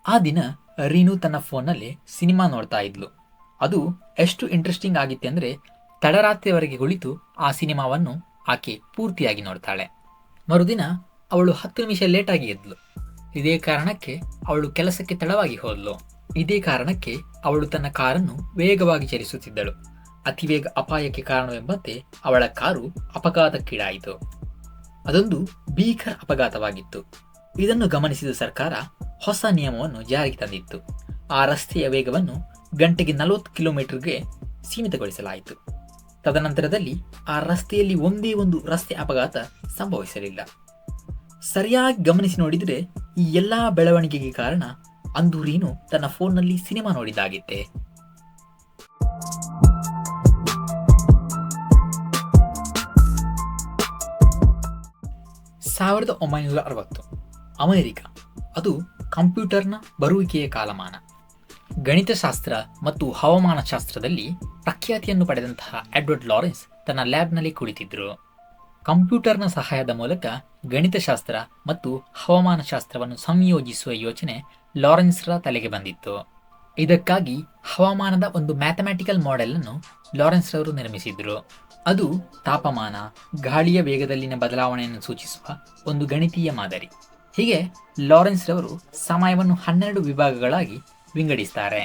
ಆ ದಿನ ರೀನು ತನ್ನ ಫೋನ್ನಲ್ಲಿ ಸಿನಿಮಾ ನೋಡ್ತಾ ಇದ್ಲು. ಅದು ಎಷ್ಟು ಇಂಟ್ರೆಸ್ಟಿಂಗ್ ಆಗಿತ್ತೆ ಅಂದರೆ ತಡರಾತ್ರಿವರೆಗೆ ಕುಳಿತು ಆ ಸಿನಿಮಾವನ್ನು ಆಕೆ ಪೂರ್ತಿಯಾಗಿ ನೋಡ್ತಾಳೆ. ಮರುದಿನ ಅವಳು 10 ನಿಮಿಷ ಲೇಟಾಗಿ ಎದ್ಲು. ಇದೇ ಕಾರಣಕ್ಕೆ ಅವಳು ಕೆಲಸಕ್ಕೆ ತಡವಾಗಿ ಹೋದ್ಲು. ಇದೇ ಕಾರಣಕ್ಕೆ ಅವಳು ತನ್ನ ಕಾರನ್ನು ವೇಗವಾಗಿ ಚಲಿಸುತ್ತಿದ್ದಳು. ಅತಿವೇಗ ಅಪಾಯಕ್ಕೆ ಕಾರಣವೆಂಬಂತೆ ಅವಳ ಕಾರು ಅಪಘಾತಕ್ಕೀಡಾಯಿತು. ಅದೊಂದು ಭೀಕರ ಅಪಘಾತವಾಗಿತ್ತು. ಇದನ್ನು ಗಮನಿಸಿದ ಸರ್ಕಾರ ಹೊಸ ನಿಯಮವನ್ನು ಜಾರಿಗೆ ತಂದಿತ್ತು. ಆ ರಸ್ತೆಯ ವೇಗವನ್ನು ಗಂಟೆಗೆ 40 ಕಿಲೋಮೀಟರ್ಗೆ ಸೀಮಿತಗೊಳಿಸಲಾಯಿತು. ತದನಂತರದಲ್ಲಿ ಆ ರಸ್ತೆಯಲ್ಲಿ ಒಂದೇ ಒಂದು ರಸ್ತೆ ಅಪಘಾತ ಸಂಭವಿಸಲಿಲ್ಲ. ಸರಿಯಾಗಿ ಗಮನಿಸಿ ನೋಡಿದರೆ ಈ ಎಲ್ಲಾ ಬೆಳವಣಿಗೆಗೆ ಕಾರಣ ಅಂದು ರೀನು ತನ್ನ ಫೋನ್ನಲ್ಲಿ ಸಿನಿಮಾ ನೋಡಿದ್ದಾಗಿತ್ತೆ. 1960 ಅಮೆರಿಕ. ಅದು ಕಂಪ್ಯೂಟರ್ನ ಬರುವಿಕೆಯ ಕಾಲಮಾನ. ಗಣಿತಶಾಸ್ತ್ರ ಮತ್ತು ಹವಾಮಾನಶಾಸ್ತ್ರದಲ್ಲಿ ಪ್ರಖ್ಯಾತಿಯನ್ನು ಪಡೆದಂತಹ ಎಡ್ವರ್ಡ್ ಲಾರೆನ್ಸ್ ತನ್ನ ಲ್ಯಾಬ್ನಲ್ಲಿ ಕುಳಿತಿದ್ದರು. ಕಂಪ್ಯೂಟರ್ನ ಸಹಾಯದ ಮೂಲಕ ಗಣಿತಶಾಸ್ತ್ರ ಮತ್ತು ಹವಾಮಾನಶಾಸ್ತ್ರವನ್ನು ಸಂಯೋಜಿಸುವ ಯೋಚನೆ ಲಾರೆನ್ಸ್ರ ತಲೆಗೆ ಬಂದಿತ್ತು. ಇದಕ್ಕಾಗಿ ಹವಾಮಾನದ ಒಂದು ಮ್ಯಾಥಮ್ಯಾಟಿಕಲ್ ಮಾಡೆಲ್ ಅನ್ನು ಲಾರೆನ್ಸ್ ರವರು ನಿರ್ಮಿಸಿದ್ರು. ಅದು ತಾಪಮಾನ, ಗಾಳಿಯ ವೇಗದಲ್ಲಿನ ಬದಲಾವಣೆಯನ್ನು ಸೂಚಿಸುವ ಒಂದು ಗಣಿತೀಯ ಮಾದರಿ. ಹೀಗೆ ಲಾರೆನ್ಸ್ ರವರು ಸಮಯವನ್ನು 12 ವಿಭಾಗಗಳಾಗಿ ವಿಂಗಡಿಸ್ತಾರೆ.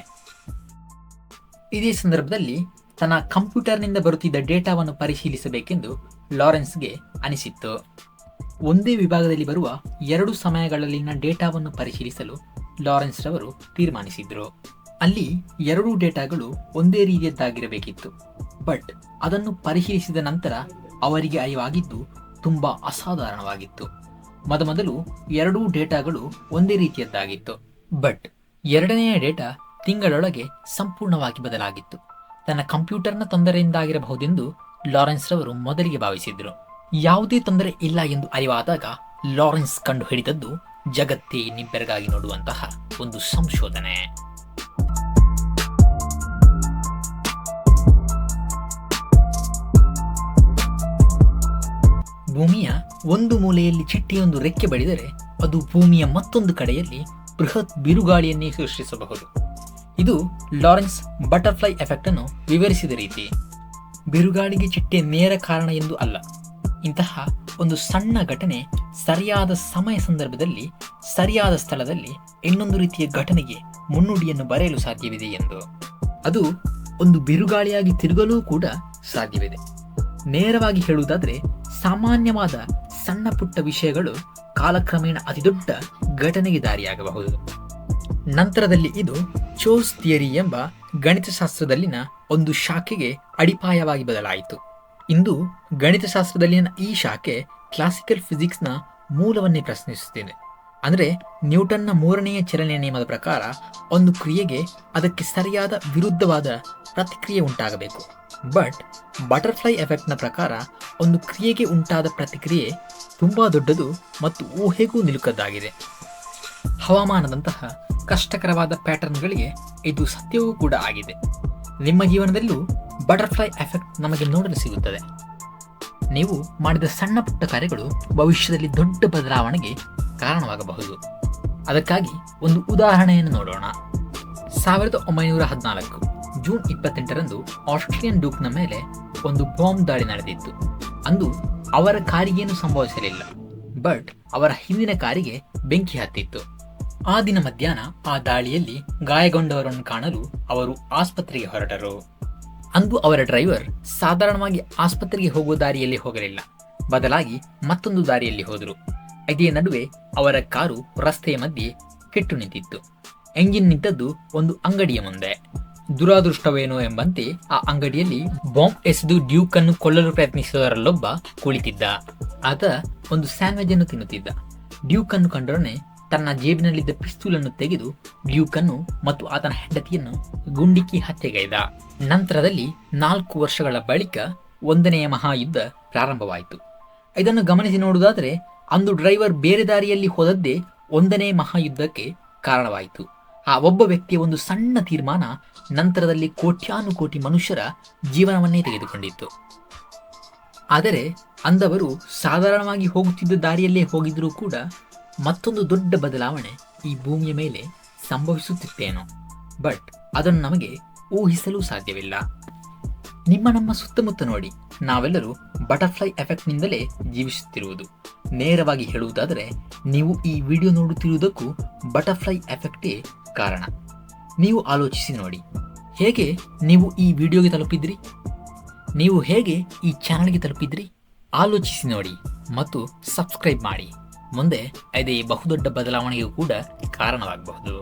ಇದೇ ಸಂದರ್ಭದಲ್ಲಿ ತನ್ನ ಕಂಪ್ಯೂಟರ್ನಿಂದ ಬರುತ್ತಿದ್ದ ಡೇಟಾವನ್ನು ಪರಿಶೀಲಿಸಬೇಕೆಂದು ಲಾರೆನ್ಸ್ಗೆ ಅನಿಸಿತ್ತು. ಒಂದೇ ವಿಭಾಗದಲ್ಲಿ ಬರುವ 2 ಸಮಯಗಳಲ್ಲಿನ ಡೇಟಾವನ್ನು ಪರಿಶೀಲಿಸಲು ಲಾರೆನ್ಸ್ ರವರು ತೀರ್ಮಾನಿಸಿದ್ರು. ಅಲ್ಲಿ 2 ಡೇಟಾಗಳು ಒಂದೇ ರೀತಿಯದ್ದಾಗಿರಬೇಕಿತ್ತು. ಬಟ್ ಅದನ್ನು ಪರಿಶೀಲಿಸಿದ ನಂತರ ಅವರಿಗೆ ಅರಿವಾಗಿದ್ದು ತುಂಬಾ ಅಸಾಧಾರಣವಾಗಿತ್ತು. ಮೊದಲು 2 ಡೇಟಾಗಳು ಒಂದೇ ರೀತಿಯದ್ದಾಗಿತ್ತು. ಬಟ್ 2ನೆಯ ಡೇಟಾ ತಿಂಗಳೊಳಗೆ ಸಂಪೂರ್ಣವಾಗಿ ಬದಲಾಗಿತ್ತು. ತನ್ನ ಕಂಪ್ಯೂಟರ್ನ ತೊಂದರೆಯಿಂದಾಗಿರಬಹುದೆಂದು ಲಾರೆನ್ಸ್ ರವರು ಮೊದಲಿಗೆ ಭಾವಿಸಿದ್ರು. ಯಾವುದೇ ತೊಂದರೆ ಇಲ್ಲ ಎಂದು ಅರಿವಾದಾಗ ಲಾರೆನ್ಸ್ ಕಂಡು ಹಿಡಿದದ್ದು ಜಗತ್ತೇ ನಿಬ್ಬೆರಗಾಗಿ ನೋಡುವಂತಹ ಒಂದು ಸಂಶೋಧನೆ. ಭೂಮಿಯ ಒಂದು ಮೂಲೆಯಲ್ಲಿ ಚಿಟ್ಟೆಯೊಂದು ರೆಕ್ಕೆ ಬಡಿದರೆ ಅದು ಭೂಮಿಯ ಮತ್ತೊಂದು ಕಡೆಯಲ್ಲಿ ಬೃಹತ್ ಬಿರುಗಾಳಿಯನ್ನೇ ಸೃಷ್ಟಿಸಬಹುದು. ಇದು ಲಾರೆನ್ಸ್ ಬಟರ್ಫ್ಲೈ ಎಫೆಕ್ಟ್ ಅನ್ನು ವಿವರಿಸಿದ ರೀತಿ. ಬಿರುಗಾಳಿಗೆ ಚಿಟ್ಟೆ ನೇರ ಕಾರಣ ಎಂದು ಅಲ್ಲ, ಇಂತಹ ಒಂದು ಸಣ್ಣ ಘಟನೆ ಸರಿಯಾದ ಸಮಯ ಸಂದರ್ಭದಲ್ಲಿ ಸರಿಯಾದ ಸ್ಥಳದಲ್ಲಿ ಇನ್ನೊಂದು ರೀತಿಯ ಘಟನೆಗೆ ಮುನ್ನುಡಿಯನ್ನು ಬರೆಯಲು ಸಾಧ್ಯವಿದೆ ಎಂದು. ಅದು ಒಂದು ಬಿರುಗಾಳಿಯಾಗಿ ತಿರುಗಲೂ ಕೂಡ ಸಾಧ್ಯವಿದೆ. ನೇರವಾಗಿ ಹೇಳುವುದಾದರೆ ಸಾಮಾನ್ಯವಾದ ಸಣ್ಣ ಪುಟ್ಟ ವಿಷಯಗಳು ಕಾಲಕ್ರಮೇಣ ಅತಿದೊಡ್ಡ ಘಟನೆಗೆ ದಾರಿಯಾಗಬಹುದು. ನಂತರದಲ್ಲಿ ಇದು ಚೋಸ್ ಥಿಯರಿ ಎಂಬ ಗಣಿತಶಾಸ್ತ್ರದಲ್ಲಿನ ಒಂದು ಶಾಖೆಗೆ ಅಡಿಪಾಯವಾಗಿ ಬದಲಾಯಿತು. ಇಂದು ಗಣಿತಶಾಸ್ತ್ರದಲ್ಲಿನ ಈ ಶಾಖೆ ಕ್ಲಾಸಿಕಲ್ ಫಿಸಿಕ್ಸ್ನ ಮೂಲವನ್ನೇ ಪ್ರಶ್ನಿಸುತ್ತಿದೆ. ಅಂದರೆ ನ್ಯೂಟನ್ನ 3ನೇ ಚಲನೆಯ ನಿಯಮದ ಪ್ರಕಾರ ಒಂದು ಕ್ರಿಯೆಗೆ ಅದಕ್ಕೆ ಸರಿಯಾದ ವಿರುದ್ಧವಾದ ಪ್ರತಿಕ್ರಿಯೆ ಉಂಟಾಗಬೇಕು. ಬಟ್ ಬಟರ್ಫ್ಲೈ ಎಫೆಕ್ಟ್ನ ಪ್ರಕಾರ ಒಂದು ಕ್ರಿಯೆಗೆ ಉಂಟಾದ ಪ್ರತಿಕ್ರಿಯೆ ತುಂಬಾ ದೊಡ್ಡದು ಮತ್ತು ಊಹೆಗೂ ನಿಲುಕದ್ದಾಗಿದೆ. ಹವಾಮಾನದಂತಹ ಕಷ್ಟಕರವಾದ ಪ್ಯಾಟರ್ನ್ಗಳಿಗೆ ಇದು ಸತ್ಯವೂ ಕೂಡ ಆಗಿದೆ. ನಿಮ್ಮ ಜೀವನದಲ್ಲೂ ಬಟರ್ಫ್ಲೈ ಎಫೆಕ್ಟ್ ನಮಗೆ ನೋಡಲು ಸಿಗುತ್ತದೆ. ನೀವು ಮಾಡಿದ ಸಣ್ಣ ಪುಟ್ಟ ಕಾರ್ಯಗಳು ಭವಿಷ್ಯದಲ್ಲಿ ದೊಡ್ಡ ಬದಲಾವಣೆಗೆ ಕಾರಣವಾಗಬಹುದು. ಅದಕ್ಕಾಗಿ ಒಂದು ಉದಾಹರಣೆಯನ್ನು ನೋಡೋಣ. 1914 ಜೂನ್ 28ರಂದು ಆಸ್ಟ್ರಿಯನ್ ಡೂಕ್ನ ಮೇಲೆ ಒಂದು ಬಾಂಬ್ ದಾಳಿ ನಡೆದಿತ್ತು. ಅಂದು ಅವರ ಕಾರಿಗೇನು ಸಂಭವಿಸಲಿಲ್ಲ, ಬಟ್ ಅವರ ಹಿಂದಿನ ಕಾರಿಗೆ ಬೆಂಕಿ ಹತ್ತಿತ್ತು. ಆ ದಿನ ಮಧ್ಯಾಹ್ನ ಆ ದಾಳಿಯಲ್ಲಿ ಗಾಯಗೊಂಡವರನ್ನು ಕಾಣಲು ಅವರು ಆಸ್ಪತ್ರೆಗೆ ಹೊರಟರು. ಅಂದು ಅವರ ಡ್ರೈವರ್ ಸಾಧಾರಣವಾಗಿ ಆಸ್ಪತ್ರೆಗೆ ಹೋಗುವ ದಾರಿಯಲ್ಲಿ ಹೋಗಲಿಲ್ಲ, ಬದಲಾಗಿ ಮತ್ತೊಂದು ದಾರಿಯಲ್ಲಿ ಹೋದರು. ಇದೇ ನಡುವೆ ಅವರ ಕಾರು ರಸ್ತೆಯ ಮಧ್ಯೆ ಕೆಟ್ಟು ನಿಂತಿತ್ತು. ಎಂಜಿನ್ ನಿಂತದ್ದು ಒಂದು ಅಂಗಡಿಯ ಮುಂದೆ. ದುರಾದೃಷ್ಟವೇನೋ ಎಂಬಂತೆ ಆ ಅಂಗಡಿಯಲ್ಲಿ ಬಾಂಬ್ ಎಸೆದು ಡ್ಯೂಕ್ ಅನ್ನು ಕೊಲ್ಲಲು ಪ್ರಯತ್ನಿಸಿದವರಲ್ಲೊಬ್ಬ ಕುಳಿತಿದ್ದ. ಆತ ಒಂದು ಸ್ಯಾಂಡ್ವಿಚ್ ಅನ್ನು ತಿನ್ನುತ್ತಿದ್ದ. ಡ್ಯೂಕ್ ಅನ್ನು ಕಂಡೊಡನೆ ತನ್ನ ಜೇಬಿನಲ್ಲಿದ್ದ ಪಿಸ್ತೂಲ್ ಅನ್ನು ತೆಗೆದು ಡ್ಯೂಕ್ ಅನ್ನು ಮತ್ತು ಆತನ ಹೆಂಡತಿಯನ್ನು ಗುಂಡಿಕ್ಕಿ ಹತ್ಯೆಗೈದ. ನಂತರದಲ್ಲಿ 4 ವರ್ಷಗಳ ಬಳಿಕ 1ನೆಯ ಮಹಾಯುದ್ಧ ಪ್ರಾರಂಭವಾಯಿತು. ಇದನ್ನು ಗಮನಿಸಿ ನೋಡುವುದಾದರೆ ಅಂದು ಡ್ರೈವರ್ ಬೇರೆ ದಾರಿಯಲ್ಲಿ ಹೋದದ್ದೇ 1ನೇ ಮಹಾಯುದ್ಧಕ್ಕೆ ಕಾರಣವಾಯಿತು. ಆ ಒಬ್ಬ ವ್ಯಕ್ತಿಯ ಒಂದು ಸಣ್ಣ ತೀರ್ಮಾನ ನಂತರದಲ್ಲಿ ಕೋಟ್ಯಾನುಕೋಟಿ ಮನುಷ್ಯರ ಜೀವನವನ್ನೇ ತೆಗೆದುಕೊಂಡಿತ್ತು. ಆದರೆ ಅಂದವರು ಸಾಧಾರಣವಾಗಿ ಹೋಗುತ್ತಿದ್ದ ದಾರಿಯಲ್ಲೇ ಹೋಗಿದ್ರೂ ಕೂಡ ಮತ್ತೊಂದು ದೊಡ್ಡ ಬದಲಾವಣೆ ಈ ಭೂಮಿಯ ಮೇಲೆ ಸಂಭವಿಸುತ್ತಿತ್ತೇನೋ, ಬಟ್ ಅದನ್ನು ನಮಗೆ ಊಹಿಸಲು ಸಾಧ್ಯವಿಲ್ಲ. ನಮ್ಮ ಸುತ್ತಮುತ್ತ ನೋಡಿ, ನಾವೆಲ್ಲರೂ ಬಟರ್ಫ್ಲೈ ಎಫೆಕ್ಟ್ನಿಂದಲೇ ಜೀವಿಸುತ್ತಿರುವುದು. ನೇರವಾಗಿ ಹೇಳುವುದಾದರೆ, ನೀವು ಈ ವಿಡಿಯೋ ನೋಡುತ್ತಿರುವುದಕ್ಕೂ ಬಟರ್ಫ್ಲೈ ಎಫೆಕ್ಟೇ ಕಾರಣ. ನೀವು ಆಲೋಚಿಸಿ ನೋಡಿ, ಹೇಗೆ ನೀವು ಈ ವಿಡಿಯೋಗೆ ತಲುಪಿದ್ರಿ? ನೀವು ಹೇಗೆ ಈ ಚಾನಲ್ಗೆ ತಲುಪಿದ್ರಿ? ಆಲೋಚಿಸಿ ನೋಡಿ ಮತ್ತು ಸಬ್ಸ್ಕ್ರೈಬ್ ಮಾಡಿ. ಮುಂದೆ ಅದೇ ಬಹುದೊಡ್ಡ ಬದಲಾವಣೆಗೂ ಕೂಡ ಕಾರಣವಾಗಬಹುದು.